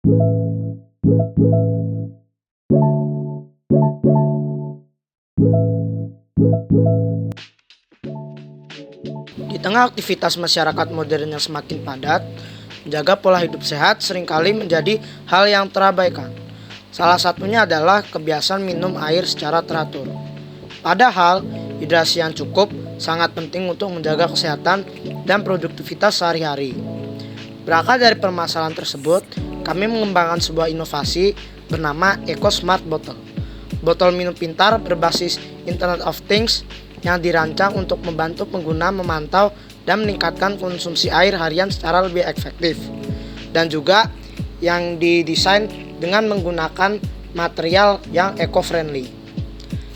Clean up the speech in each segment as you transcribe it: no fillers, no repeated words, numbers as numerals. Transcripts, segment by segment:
Di tengah aktivitas masyarakat modern yang semakin padat, menjaga pola hidup sehat seringkali menjadi hal yang terabaikan. Salah satunya adalah kebiasaan minum air secara teratur. Padahal, hidrasi yang cukup sangat penting untuk menjaga kesehatan dan produktivitas sehari-hari. Berakar dari permasalahan tersebut, kami mengembangkan sebuah inovasi bernama Eco Smart Bottle. Botol minum pintar berbasis Internet of Things yang dirancang untuk membantu pengguna memantau dan meningkatkan konsumsi air harian secara lebih efektif. Dan juga yang didesain dengan menggunakan material yang eco-friendly.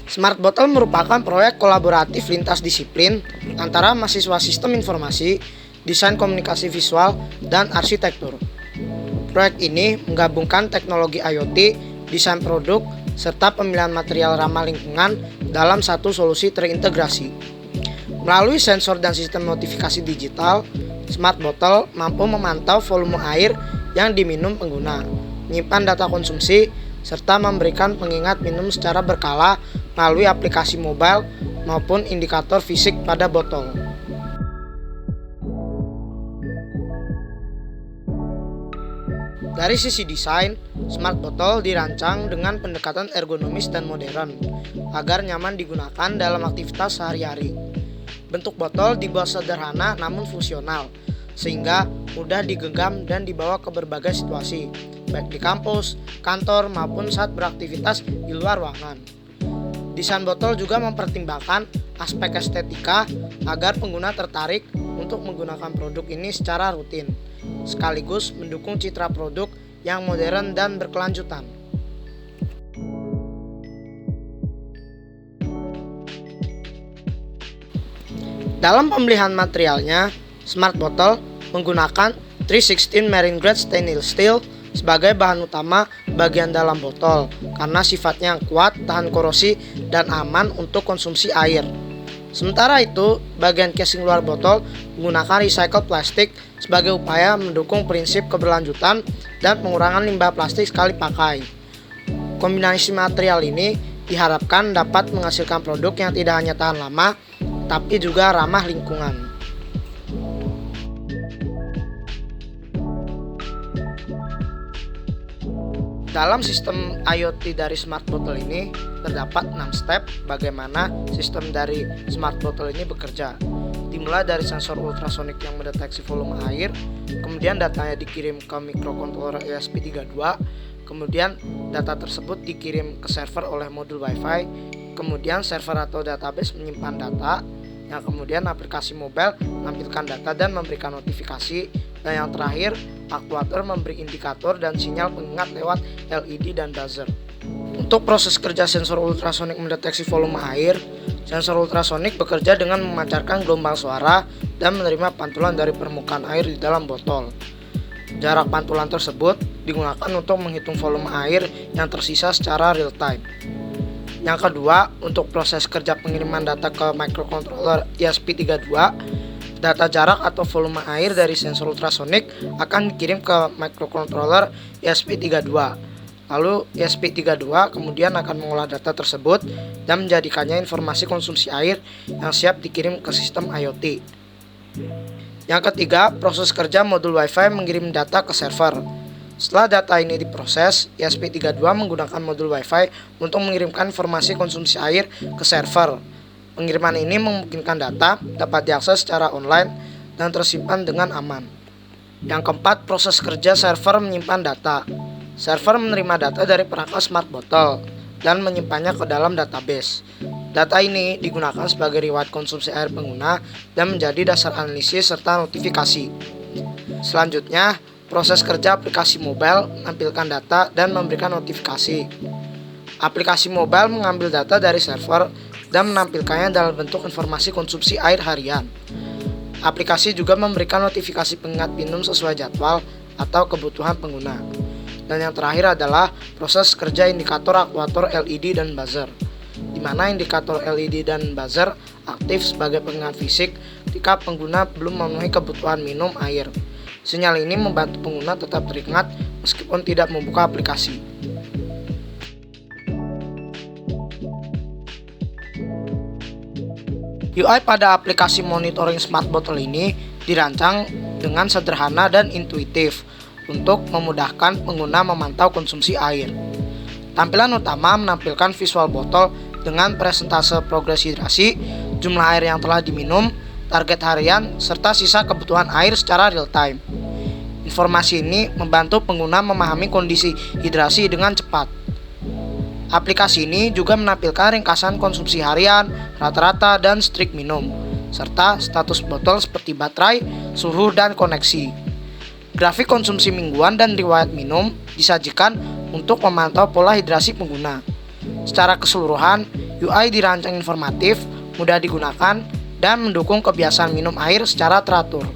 Smart Bottle merupakan proyek kolaboratif lintas disiplin antara mahasiswa sistem informasi, desain komunikasi visual, dan arsitektur. Proyek ini menggabungkan teknologi IoT, desain produk, serta pemilihan material ramah lingkungan dalam satu solusi terintegrasi. Melalui sensor dan sistem notifikasi digital, Smart Bottle mampu memantau volume air yang diminum pengguna, menyimpan data konsumsi, serta memberikan pengingat minum secara berkala melalui aplikasi mobile maupun indikator fisik pada botol. Dari sisi desain, Smart Bottle dirancang dengan pendekatan ergonomis dan modern agar nyaman digunakan dalam aktivitas sehari-hari. Bentuk botol dibuat sederhana namun fungsional, sehingga mudah digenggam dan dibawa ke berbagai situasi, baik di kampus, kantor, maupun saat beraktivitas di luar ruangan. Desain botol juga mempertimbangkan aspek estetika agar pengguna tertarik untuk menggunakan produk ini secara rutin, sekaligus mendukung citra produk yang modern dan berkelanjutan. Dalam pemilihan materialnya, Smart Bottle menggunakan 316 Marine Grade Stainless Steel sebagai bahan utama bagian dalam botol karena sifatnya yang kuat, tahan korosi, dan aman untuk konsumsi air. Sementara itu, bagian casing luar botol menggunakan recycle plastik sebagai upaya mendukung prinsip keberlanjutan dan pengurangan limbah plastik sekali pakai. Kombinasi material ini diharapkan dapat menghasilkan produk yang tidak hanya tahan lama, tapi juga ramah lingkungan. Dalam sistem IoT dari Smart Bottle ini terdapat 6 step bagaimana sistem dari Smart Bottle ini bekerja. Dimulai dari sensor ultrasonik yang mendeteksi volume air, kemudian datanya dikirim ke microcontroller ESP32, kemudian data tersebut dikirim ke server oleh modul Wi-Fi, kemudian server atau database menyimpan data, yang kemudian aplikasi mobile menampilkan data dan memberikan notifikasi, dan yang terakhir aktuator memberi indikator dan sinyal pengingat lewat LED dan buzzer. Untuk proses kerja sensor ultrasonik mendeteksi volume air, sensor ultrasonik bekerja dengan memancarkan gelombang suara dan menerima pantulan dari permukaan air di dalam botol. Jarak pantulan tersebut digunakan untuk menghitung volume air yang tersisa secara real time. Yang kedua, untuk proses kerja pengiriman data ke microcontroller ESP32, data jarak atau volume air dari sensor ultrasonik akan dikirim ke microcontroller ESP32. Lalu ESP32 kemudian akan mengolah data tersebut dan menjadikannya informasi konsumsi air yang siap dikirim ke sistem IoT. Yang ketiga, proses kerja modul Wi-Fi mengirim data ke server. Setelah data ini diproses, ESP32 menggunakan modul Wi-Fi untuk mengirimkan informasi konsumsi air ke server. Pengiriman ini memungkinkan data dapat diakses secara online dan tersimpan dengan aman. Yang keempat, proses kerja server menyimpan data. Server menerima data dari perangkat Smart Bottle dan menyimpannya ke dalam database. Data ini digunakan sebagai riwayat konsumsi air pengguna dan menjadi dasar analisis serta notifikasi. Selanjutnya, proses kerja aplikasi mobile menampilkan data dan memberikan notifikasi. Aplikasi mobile mengambil data dari server dan menampilkannya dalam bentuk informasi konsumsi air harian. Aplikasi juga memberikan notifikasi pengingat minum sesuai jadwal atau kebutuhan pengguna. Dan yang terakhir adalah proses kerja indikator aktuator LED dan buzzer, di mana indikator LED dan buzzer aktif sebagai pengingat fisik jika pengguna belum memenuhi kebutuhan minum air. Sinyal ini membantu pengguna tetap teringat meskipun tidak membuka aplikasi. UI pada aplikasi monitoring smart bottle ini dirancang dengan sederhana dan intuitif untuk memudahkan pengguna memantau konsumsi air. Tampilan utama menampilkan visual botol dengan presentase progres hidrasi, jumlah air yang telah diminum, target harian, serta sisa kebutuhan air secara real time. Informasi ini membantu pengguna memahami kondisi hidrasi dengan cepat. Aplikasi ini juga menampilkan ringkasan konsumsi harian, rata-rata, dan strik minum, serta status botol seperti baterai, suhu, dan koneksi. Grafik konsumsi mingguan dan riwayat minum disajikan untuk memantau pola hidrasi pengguna. Secara keseluruhan, UI dirancang informatif, mudah digunakan, dan mendukung kebiasaan minum air secara teratur.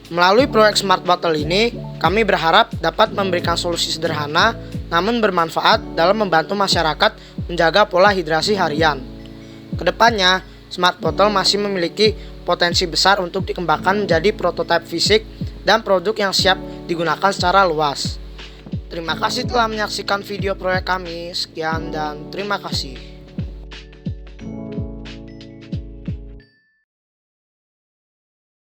Melalui proyek Smart Bottle ini, kami berharap dapat memberikan solusi sederhana namun bermanfaat dalam membantu masyarakat menjaga pola hidrasi harian. Kedepannya, Smart Bottle masih memiliki potensi besar untuk dikembangkan menjadi prototipe fisik dan produk yang siap digunakan secara luas. Terima kasih telah menyaksikan video proyek kami. Sekian dan terima kasih.